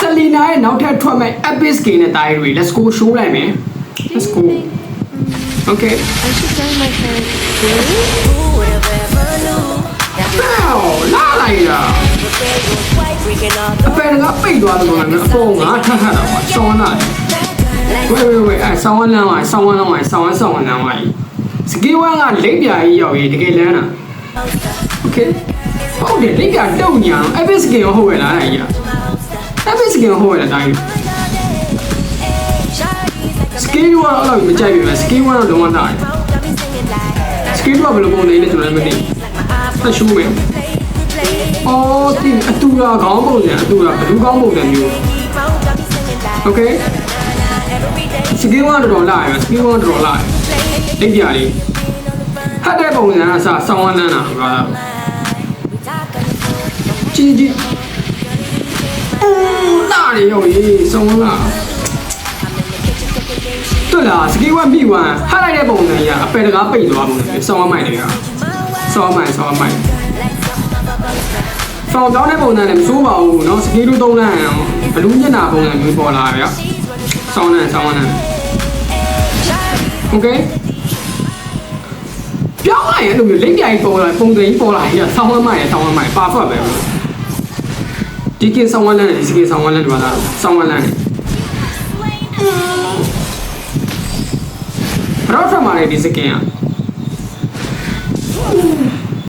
Selina ရဲ့နောက်ထပ်ထွက်မဲ့ epic skin နဲ့တိုင်းတွေ let's go show လိုက်မယ် let's go okay I should tell my friend.လာလိုက်တာအပယ်ကပိတ်သွားတယ်ကောင်ကအပေါ်ငါထပ်ထပ်တော့ဆောင်းလာဝေးဆောင်းလမ်းမှာဆောင်းလမ်းမှာစကီဝမ်ကလိပ်ပြာကြီးရောက်ရေးတကယ်လမ်းတာ okay ဟုတ်တယ်လိပ်ပြာတုံညာ epic skin ရောဟုတ်ရဲ့လားအဲ့ကြီး epic skin ရောဟုတ်ရဲ့လားတိုင်းစကီဝမ်အဲ့လိုမကြိုက်ပြီပဲစကီဝမ်တော့လုံးဝတာတယ်စကီဝမ်ဘယ်လိုပုံနေလဲကျွန်တော်လည်းမသိဘူးရှူမယ်အော်ဒီအတူရာခေါင်းပုံစံအတူရာဘလူးခေါင်းပုံစံမျိုး okay စကီဝမ်တော့လာရယ်စကီဝမ်တော့လာလိပ်ပြာလေးဟတ်တဲ့ပုံစံအစားဆောင်းဝမ်းလန်းတာကွာကြီးလာရရောဆောင်းလာတွေ့လားစကီဝမ်ပြီးဝမ်ဟတ်လိုက်တဲ့ပုံစံကြီးကအပယ်တကားပိတ်သွားပုံစံဆောင်းဝမ်းမိုင်တွေကဆောင်းမိုင်ဆောင်းတောင်းတဲ့ပုံစံနဲ့မစိုးပါဘူးเนาะစကီလူသုံးလမ်းဘလူးညနာပုံစံမျိုးပေါ်လာဗျာဆောင်းလန်းโอเคပြောင်းလိုက်ရင်အဲ့လိုမျိုးလိမ့်ပြိုင်ပေါ်လာပုံစံကြီးပေါ်လာရင်ဆောင်းဝမ်းမိုင်ပါဖတ်ပဲဒီကင်းဆောင်းဝမ်းလန်းနဲ့ဒီစကီဆောင်းဝမ်းလန်းတွေပါလားဆောင်းဝမ်းလန်းနဲ့ဘရော့ဖတ်မှာလေဒီစကင်းอ่ะ